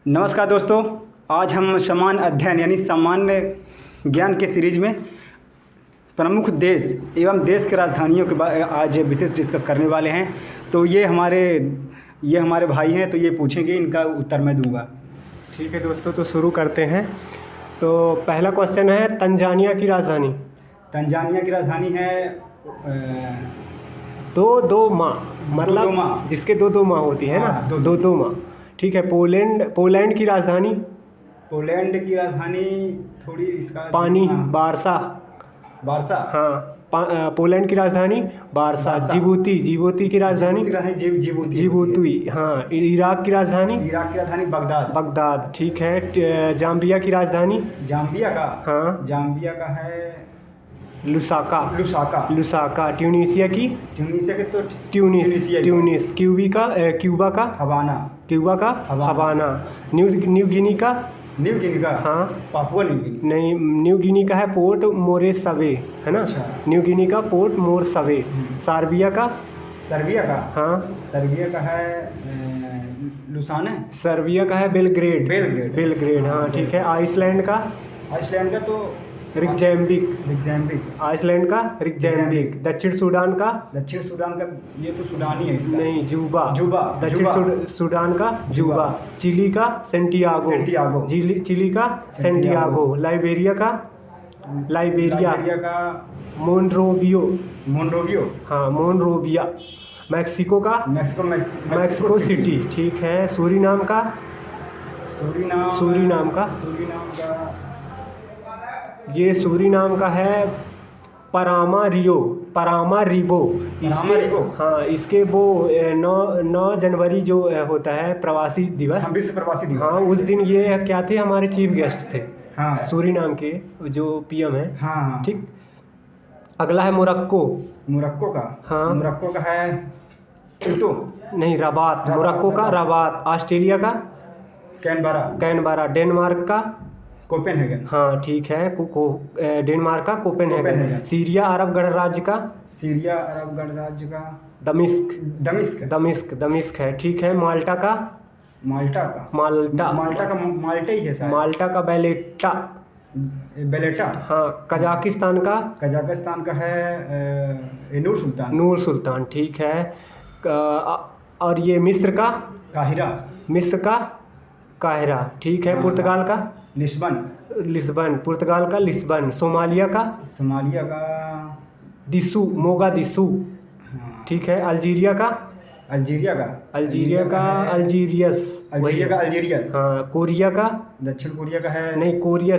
नमस्कार दोस्तों, आज हम समान अध्ययन यानी सामान्य ज्ञान के सीरीज में प्रमुख देश एवं देश की राजधानियों के बारे आज विशेष डिस्कस करने वाले हैं। तो ये हमारे भाई हैं, तो ये पूछेंगे, इनका उत्तर मैं दूंगा। ठीक है दोस्तों, तो शुरू करते हैं। तो पहला क्वेश्चन है, तंजानिया की राजधानी। तंजानिया की राजधानी है दो माह, मतलब दो माह। जिसके दो माह होती है ना, हाँ, दो माह। ठीक है। पोलैंड की राजधानी। पोलैंड की राजधानी थोड़ी इसका पानी, वारसा। हाँ, पोलैंड की राजधानी वारसा। जिबूती की राजधानी जिबूती। हाँ। इराक की राजधानी बगदाद। ठीक है। जाम्बिया की राजधानी। जाम्बिया का है लुसाका। ट्यूनीसिया की ट्यूनिस। क्यूबा का हवाना। न्यू गिनी का हाँ पापुआ न्यू गिनी। नहीं, न्यू गिनी का है पोर्ट मोरेसवे, है ना। अच्छा। न्यू गिनी का पोर्ट मोरेसवे। सर्बिया का हाँ सर्बिया का है लुसान है। सर्बिया का है बेलग्रेड। हाँ ठीक है। आइसलैंड का तो रिक्जाम्बिक। आइसलैंड का रिक्जाम्बिक। दक्षिण सूडान का ये तो सूडानी है इसका। नहीं, जुबा। जुबा। सूडान का जुबा। चिली का सेंटियागो। चिली का सेंटियागो। लाइबेरिया का मोनरोवियो। हाँ, मोनरोविया। मैक्सिको का मैक्सिको सिटी। ठीक है। सूरीनाम का ये सूरीनाम का है परामारिबो। हाँ, इसके वो 9 जनवरी जो होता है प्रवासी दिवस, विश्व प्रवासी दिवस। हाँ, उस दिन ये क्या थे, हमारे चीफ गेस्ट थे। हाँ, सूरीनाम के जो पीएम है। हाँ। ठीक। अगला है मोरक्को का है क्योटो। नहीं, रबात। मोरक्को का रबात। ऑस्ट्रेलिया का कैनबरा। डेनमार्क का कोपेनहेगन। हाँ ठीक है। डेनमार्क का कोपेनहेगन। सीरिया अरब गणराज्य का दमिश्क है। ठीक है। माल्टा का माल्टा का बेलेटा। हाँ। कजाकिस्तान का है नूर सुल्तान। ठीक है। और ये मिस्र का काहिरा। ठीक है। पुर्तगाल का लिस्बन। पुर्तगाल का लिस्बन। सोमालिया का मोगादिशु। हाँ। ठीक है। अल्जीरिया का अल्जीरियस। हाँ। कोरिया का दक्षिण कोरिया का है नहीं, कोरिया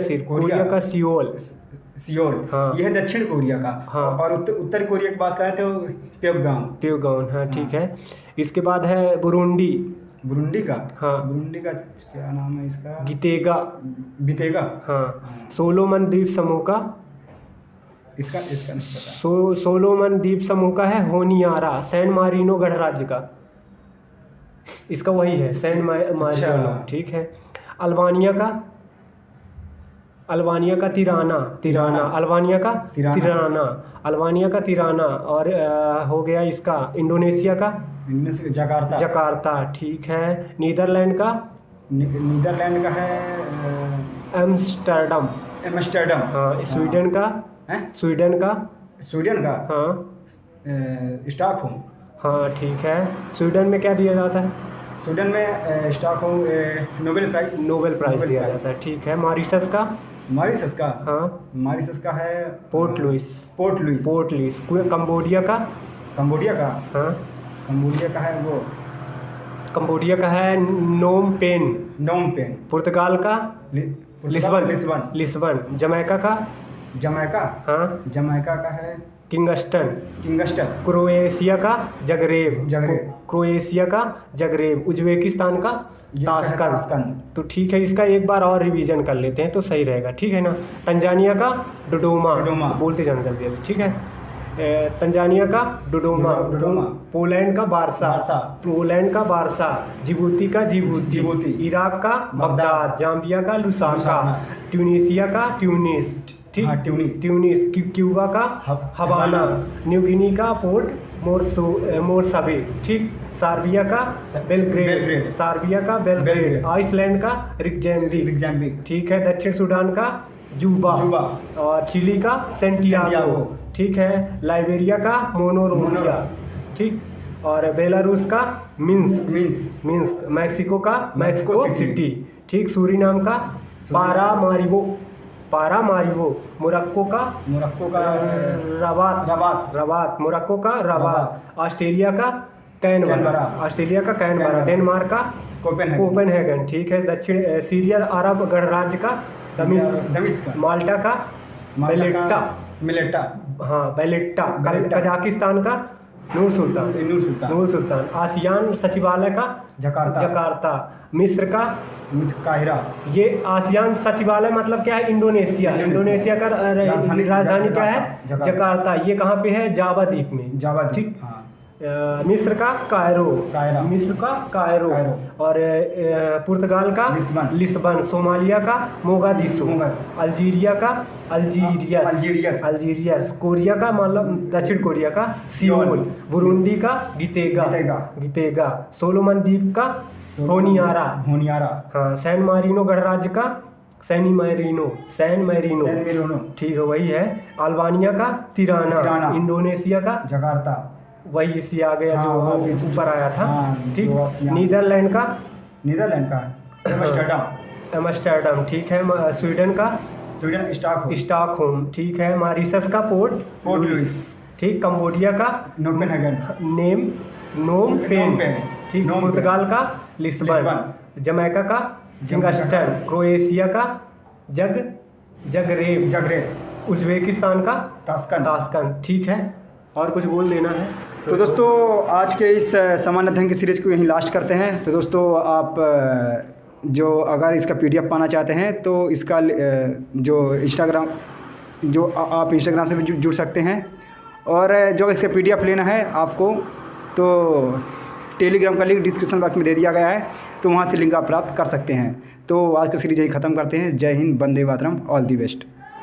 का सियोल। हाँ। यह है दक्षिण कोरिया का। हाँ। और उत्तर कोरिया की बात करें तो प्योंगयांग। हाँ ठीक है। इसके बाद है बुरुंडी का हाँ। बुरुंडी का क्या नाम है इसका? बितेगा। हाँ। सोलोमन द्वीप समूह का इसका नहीं पता। सोलोमन द्वीप समूह का है होनियारा। सैन मारिनो गणराज्य का इसका वही है, सैन मारिनो। अच्छा। ठीक है। अल्बानिया का तिराना। अल्बानिया का तिराना। और हो गया इसका इंडोनेशिया का जकार्ता। ठीक है। नीदरलैंड का है एम्स्टर्डम। हाँ। स्वीडन का हाँ स्टॉकहोम। हाँ ठीक है। स्वीडन में क्या दिया जाता है? स्वीडन में स्टॉकहोम नोबेल प्राइज दिया जाता है। ठीक है। मॉरिशस का हाँ है पोर्ट लुइस। कंबोडिया का हाँ कंबोडिया का है नोम पेन। पुर्तगाल का लिस्बन। जमैका हाँ का है किंगस्टन। क्रोएशिया का जगरेब। उज्बेकिस्तान का ताशकंद। तो ठीक है, इसका एक बार और रिवीजन कर लेते हैं तो सही रहेगा। ठीक है ना। तंजानिया का डोडोमा। बोलते जाना जल्दी। ठीक है। तंजानिया का डोडोमा। पोलैंड का बारसा। जिबूती का जिबूती। इराक का बगदाद। जाम्बिया का लुसाका। ट्यूनीसिया का ट्यूनिस। ठीक। हाँ, ट्यूनिस। ट्यूनिस, क्यूबा का हवाना, न्यू गिनी का पोर्ट मोरसाबे, ठीक। सार्बिया का बेलग्रेड, सार्बिया का बेलग्रेड, आइसलैंड का रिकजैम्बिक, ठीक है। दक्षिण सूडान का जूबा, और चिली का सेंटियागो, ठीक है। लाइबेरिया का मोनोरोविया, ठीक। और बेलारूस का मिन्स्क, मैक्सिको का मैक्सिको सिटी, ठीक। सूरीनाम का पारामारिबो, मोरक्को का रबात, मोरक्को का रबात, ऑस्ट्रेलिया का कैनबरा, डेनमार्क का कोपेनहेगन, ठीक है। दक्षिण सीरिया अरब गणराज्य का दमिश्क, माल्टा का बैलेट्टा, हाँ बैलेट्टा, कजाकिस्तान का नूर सुल्तान, आसियान सचिवालय का जकार्ता, मिस्र का काहिरा। ये आसियान सचिवालय मतलब क्या है? इंडोनेशिया का राजधानी क्या है? जकार्ता। ये कहाँ पे है? जावा द्वीप में, ठीक। मिस्र का कायरो, और पुर्तगाल का लिस्बन, सोमालिया का मोगादिशु, अल्जीरिया का अल्जीरियस, कोरिया का मतलब दक्षिण कोरिया का सियोल, बुरुंडी का गितेगा, सोलोमन द्वीप का होनियारा, हाँ। सैन मारिनो गणराज्य का सैन मैरिनो, ठीक है, वही है। अल्बानिया का तिराना, इंडोनेशिया का जकार्ता, वही इसी आ गया जो ऊपर आया था, ठीक। नीदरलैंड का एम्स्टर्डम, ठीक है। स्वीडन का स्टॉकहोम, ठीक है। मॉरिशस का पोर्ट लुइस, ठीक। कंबोडिया का नोम पेन, ठीक। पुर्तगाल का लिस्बन, जमैका का किंगस्टन, क्रोएशिया का जगरेब, उज़्बेकिस्तान का ताशकंद, ठीक है। और कुछ बोल देना है तो दोस्तों आज के इस सामान्य अध्ययन की सीरीज़ को यहीं लास्ट करते हैं। तो दोस्तों आप जो अगर इसका PDF पाना चाहते हैं तो इसका जो आप इंस्टाग्राम से भी जुड़ सकते हैं, और जो इसका PDF लेना है आपको तो टेलीग्राम का लिंक डिस्क्रिप्शन बॉक्स में दे दिया गया है, तो वहाँ से लिंक आप प्राप्त कर सकते हैं। तो आज का सीरीज़ यही ख़त्म करते हैं। जय Hind, Vande Mataram, all the best.